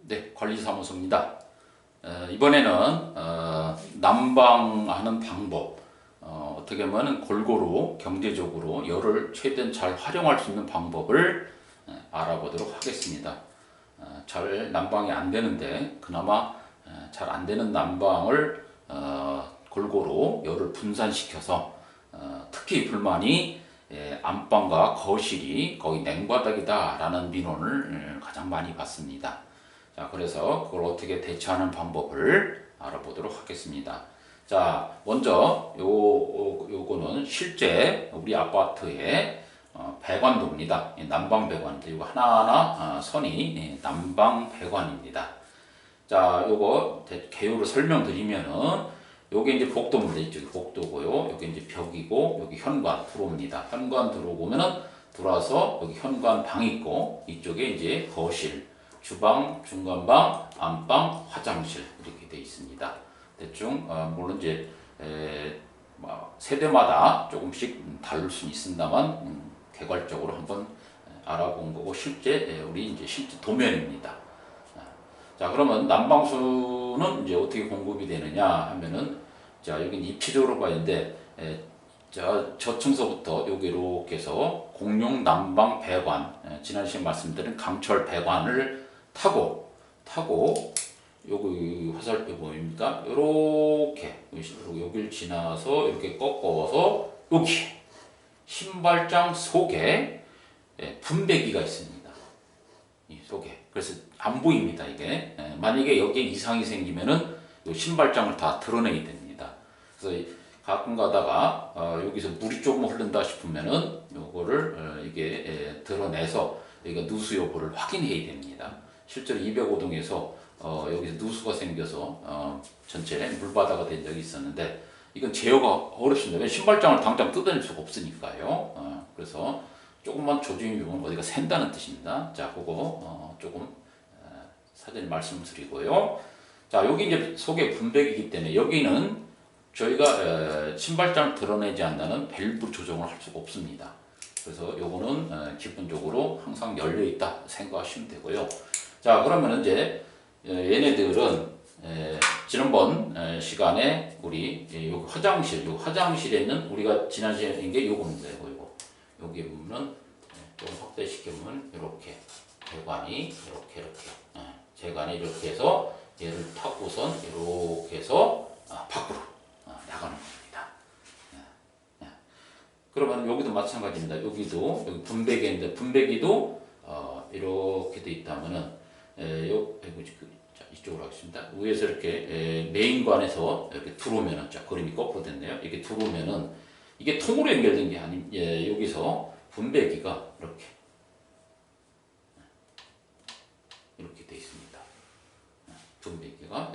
네, 관리사무소입니다. 이번에는 난방하는 방법, 어떻게 보면 골고루 경제적으로 열을 최대한 잘 활용할 수 있는 방법을 알아보도록 하겠습니다. 잘 난방이 안 되는데 그나마 잘 안 되는 난방을 골고루 열을 분산시켜서 특히 불만이 안방과 거실이 거의 냉바닥이다 라는 민원을 가장 많이 받습니다. 자, 그래서 그걸 어떻게 대처하는 방법을 알아보도록 하겠습니다. 자, 먼저 요거는 실제 우리 아파트의 배관도입니다. 난방 배관인데 이거 하나하나 선이 난방 배관입니다. 자, 요거 개요를 설명드리면은 요게 이제 복도입니다. 이쪽이 복도고요. 여기 이제 벽이고 여기 현관 들어옵니다. 현관 들어오면은 들어와서 여기 현관 방 있고 이쪽에 이제 거실, 주방, 중간방, 안방, 화장실 이렇게 되어 있습니다. 대충 물론 이제 세대마다 조금씩 다를 수는 있습니다만 개괄적으로 한번 알아본 거고 실제 우리 이제 실제 도면입니다. 자, 그러면 난방수는 이제 어떻게 공급이 되느냐 하면은 자, 여기 입체적으로 봐야 되는데 저층서부터 여기 이렇게 해서 공용 난방 배관, 지난 시간에 말씀드린 강철 배관을 타고 여기 화살표 보입니까? 요렇게 여기를 지나서 이렇게 꺾어서 여기 신발장 속에 분배기가 있습니다. 이 속에. 그래서 안 보입니다, 이게. 만약에 여기에 이상이 생기면은 요 신발장을 다 드러내게 됩니다. 그래서 가끔 가다가 여기서 물이 조금 흐른다 싶으면은 요거를 이게 드러내서 여기가 누수 여부를 확인해야 됩니다. 실제로 205동에서 여기서 누수가 생겨서 전체 물바다가 된 적이 있었는데 이건 제어가 어렵습니다. 왜 신발장을 당장 뜯어낼 수가 없으니까요. 그래서 조금만 조짐이 오면 어디가 샌다는 뜻입니다. 자, 그거 조금 사전에 말씀드리고요. 자, 여기 이제 속에 분배기이기 때문에 여기는 저희가 신발장을 드러내지 않는 밸브 조정을 할 수가 없습니다. 그래서 요거는 기본적으로 항상 열려 있다 생각하시면 되고요. 자, 그러면 이제 얘네들은 지난번 시간에 우리 여기 화장실, 요 화장실에는 우리가 지난 시간에 게 요겁니다. 요거 여기 보면은 좀 확대시켜 보면 이렇게 배관이 이렇게 재관이 이렇게 해서 얘를 타고선 이렇게 해서 밖으로 나가는 겁니다. 그러면 여기도 마찬가지입니다. 여기도 여기 분배기인데 분배기도 이렇게 돼 있다면은 이쪽으로 하겠습니다. 위에서 이렇게 메인관에서 이렇게 들어오면은 자, 그림이 거꾸로 됐네요. 이렇게 들어오면은 이게 통으로 연결된 게 아닌 여기서 분배기가 이렇게 돼 있습니다. 분배기가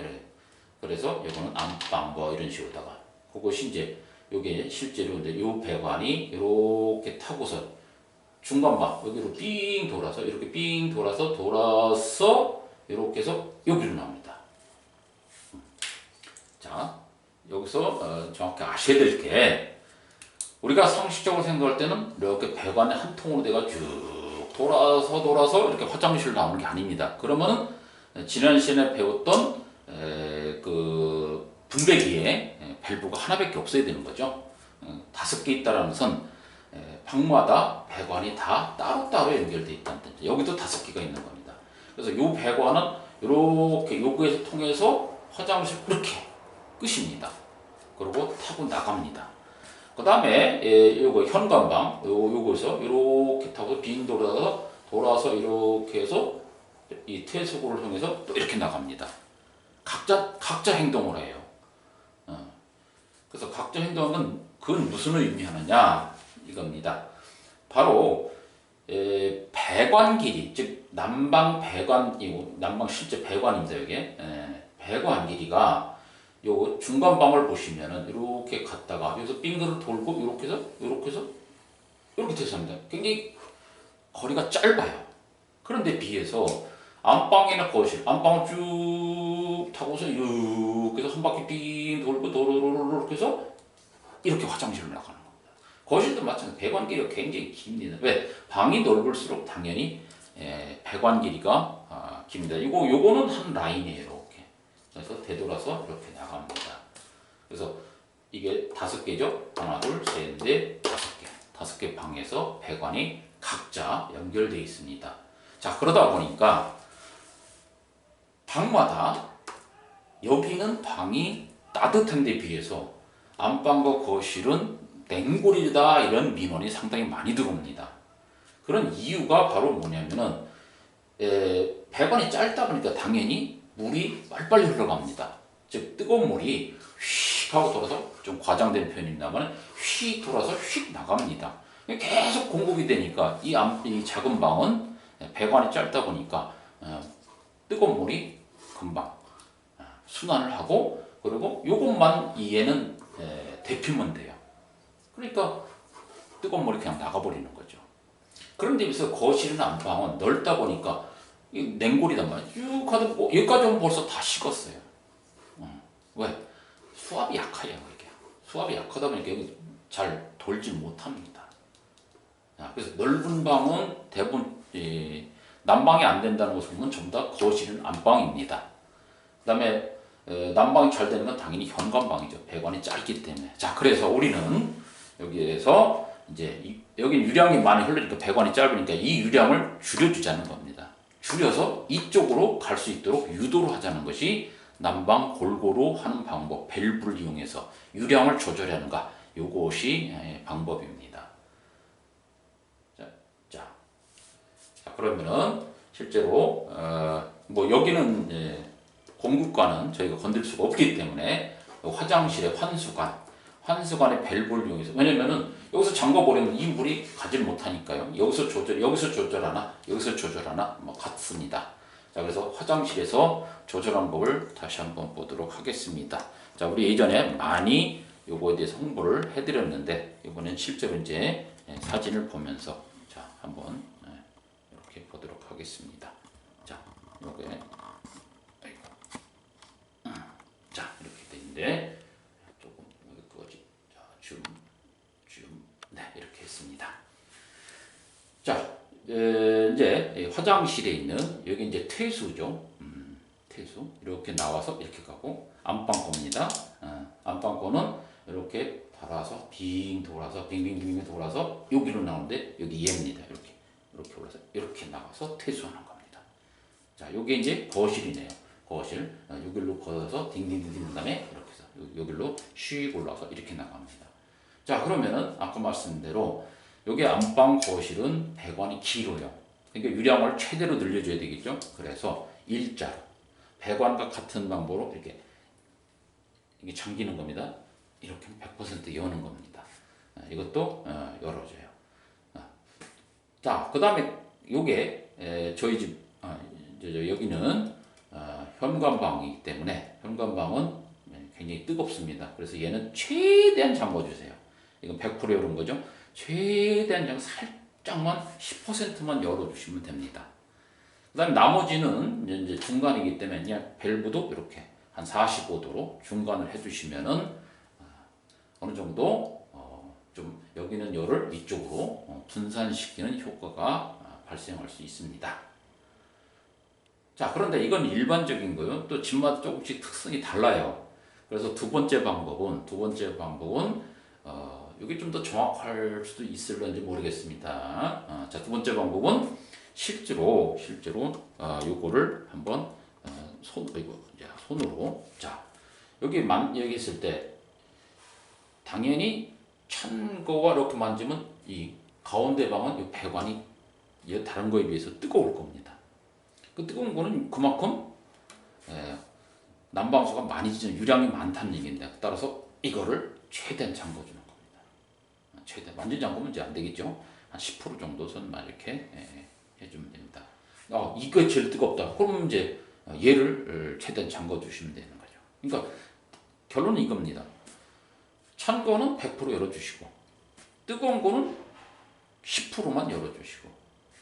그래서 이거는 안방 뭐 이런 식으로다가 그것이 이제 요게 실제로 근데 요 배관이 이렇게 타고서 중간방 여기로 삥 돌아서 이렇게 삥 돌아서 이렇게 해서 여기로 나옵니다. 자, 여기서 정확히 아셔야 될 게 우리가 상식적으로 생각할 때는 이렇게 배관이 한 통으로 돼가 쭉 돌아서 이렇게 화장실로 나오는 게 아닙니다. 그러면은 지난 시간에 배웠던 그 분배기에 밸브가 하나밖에 없어야 되는 거죠. 5개 있다라는 것은 방마다 배관이 다 따로따로 연결되어 있다는 뜻이죠. 여기도 5개가 있는 겁니다. 그래서 이 배관은 이렇게 여기에서 통해서 화장실 이렇게 끝입니다. 그리고 타고 나갑니다. 그 다음에 요거 현관방 요거에서 이렇게 타고 빙 돌아서 이렇게 해서 이 퇴수구를 통해서 또 이렇게 나갑니다. 각자 행동을 해요. 그래서 각자 행동은 그건 무슨 의미하느냐 이겁니다. 바로 배관 길이, 즉 난방 배관이고 난방 실제 배관입니다. 이게 배관 길이가 요 중간방을 보시면은 이렇게 갔다가 여기서 빙그를 돌고 이렇게 해서 이렇게 됐습니다. 굉장히 거리가 짧아요. 그런데 비해서 안방이나 거실, 안방을 쭉 타고서 이렇게 해서 한 바퀴 빙 돌고 이렇게 해서 이렇게 화장실로 나가는 겁니다. 거실도 마찬가지로 배관 길이가 굉장히 깁니다. 왜? 방이 넓을수록 당연히 배관 길이가 깁니다. 요거는 한 라인이에요. 이렇게. 그래서 되돌아서 이렇게 나갑니다. 그래서 이게 5개죠. 하나, 둘, 셋, 넷, 5개. 5개 방에서 배관이 각자 연결되어 있습니다. 자, 그러다 보니까 방마다 여기는 방이 따뜻한 데 비해서 안방과 거실은 냉골이다 이런 민원이 상당히 많이 들어옵니다. 그런 이유가 바로 뭐냐면은 배관이 짧다 보니까 당연히 물이 빨리빨리 흘러갑니다. 즉 뜨거운 물이 휙 하고 돌아서, 좀 과장된 표현입니다만 휙 돌아서 휙 나갑니다. 계속 공급이 되니까 이 작은 방은 배관이 짧다 보니까 뜨거운 물이 금방 순환을 하고, 그리고 요것만 얘는 데피면 돼요. 그러니까 뜨거운 물이 그냥 나가버리는 거죠. 그런데 비해서 거실이나 안방은 넓다 보니까 냉골이단 말이에요. 쭉 가도 여기까지 오면 벌써 다 식었어요. 왜? 수압이 약해요. 이게 수압이 약하다 보니까 여기 잘 돌지 못합니다. 그래서 넓은 방은 대부분 난방이 안 된다는 것을 보면 전부 다 거실은 안방입니다. 그 다음에 난방이 잘 되는 건 당연히 현관방이죠. 배관이 짧기 때문에. 자, 그래서 우리는 여기에서 이제 여기 유량이 많이 흐르니까 배관이 짧으니까 이 유량을 줄여주자는 겁니다. 줄여서 이쪽으로 갈 수 있도록 유도를 하자는 것이 난방 골고루 하는 방법, 밸브를 이용해서 유량을 조절하는가, 요것이 방법입니다. 자, 그러면은 실제로 뭐 여기는 공급관은 저희가 건들 수가 없기 때문에 화장실의 환수관의 밸브를 이용해서, 왜냐면은 여기서 잠궈버리면 이 물이 가질 못하니까요. 여기서 조절하나 뭐 같습니다. 자, 그래서 화장실에서 조절한 법을 다시 한번 보도록 하겠습니다. 자, 우리 예전에 많이 요거에 대해서 홍보를 해드렸는데, 이번엔 실제로 이제 사진을 보면서 자, 한번 이렇게 보도록 하겠습니다. 자, 요게 자, 이렇게 돼 있는데 조금 여기까지 네, 이렇게 했습니다. 자, 이제 화장실에 있는 여기 이제 퇴수죠. 퇴수 이렇게 나와서 이렇게 가고, 안방 겁니다. 안방 거는 이렇게 돌아서 빙빙 돌아서 여기로 나오는데, 여기 얘입니다. 이렇게 올라서 이렇게 나가서 퇴수하는 겁니다. 자, 요게 이제 거실이네요. 거실 여기로 걸어서 딩딩딩 그다음에 이렇게 해서 여기로 슉 올라서 이렇게 나갑니다. 자, 그러면은 아까 말씀드린 대로 여기 안방 거실은 배관이 길어요. 그러니까 유량을 최대로 늘려줘야 되겠죠. 그래서 일자로 배관과 같은 방법으로 이게 잠기는 겁니다. 이렇게 100% 여는 겁니다. 이것도 열어줘요. 자, 그 다음에 요게 저희 집 여기는 현관방이기 때문에 현관방은 굉장히 뜨겁습니다. 그래서 얘는 최대한 잠궈주세요. 이건 100% 열은 거죠. 최대한 살짝만 10%만 열어주시면 됩니다. 그 다음에 나머지는 이제 중간이기 때문에 그냥 밸브도 이렇게 한 45도로 중간을 해주시면은 어느 정도 좀 여기는 열을 이쪽으로 분산시키는 효과가 발생할 수 있습니다. 자, 그런데 이건 일반적인 거요. 또 집마다 조금씩 특성이 달라요. 그래서 두 번째 방법은 이게 좀 더 정확할 수도 있을런지 모르겠습니다. 자, 두 번째 방법은 실제로 요거를 한번 손으로 자, 여기 있을 때 당연히 찬 거와 이렇게 만지면 이 가운데 방은 이 배관이 다른 거에 비해서 뜨거울 겁니다. 그 뜨거운 거는 그만큼 난방수가 많이 지는 유량이 많다는 얘기인데, 따라서 이거를 최대한 잠궈주는 겁니다. 최대한 완전 잠그면 이제 안 되겠죠. 한 10% 정도 선만 이렇게 해주면 됩니다. 이거 제일 뜨겁다. 그러면 이제 얘를 최대한 잠궈주시면 되는 거죠. 그러니까 결론은 이겁니다. 찬 거는 100% 열어주시고, 뜨거운 거는 10%만 열어주시고,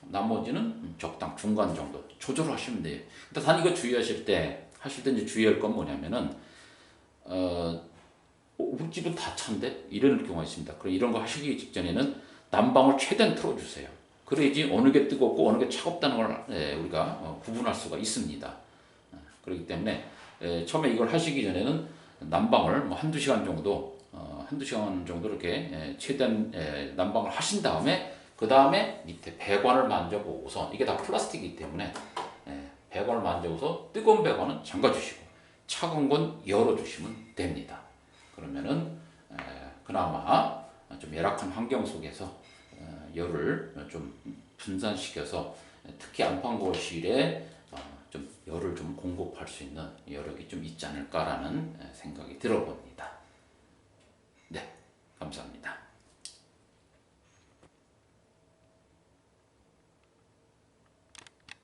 나머지는 적당 중간 정도 조절을 하시면 돼요. 단 이거 주의하실 때 이제 주의할 건 뭐냐면은 우리 집은 다 찬데 이런 경우가 있습니다. 그럼 이런 거 하시기 직전에는 난방을 최대한 틀어주세요. 그래야지 어느 게 뜨겁고 어느 게 차갑다는 걸 우리가 구분할 수가 있습니다. 그렇기 때문에 처음에 이걸 하시기 전에는 난방을 뭐 한두 시간 정도 이렇게 최대한 난방을 하신 다음에 그 다음에 밑에 배관을 만져보고서 이게 다 플라스틱이기 때문에 배관을 만져서 뜨거운 배관은 잠가주시고 차가운 건 열어주시면 됩니다. 그러면은 그나마 좀 열악한 환경 속에서 열을 좀 분산시켜서 특히 안방 거실에 좀 열을 좀 공급할 수 있는 여력이 좀 있지 않을까라는 생각이 들어봅니다.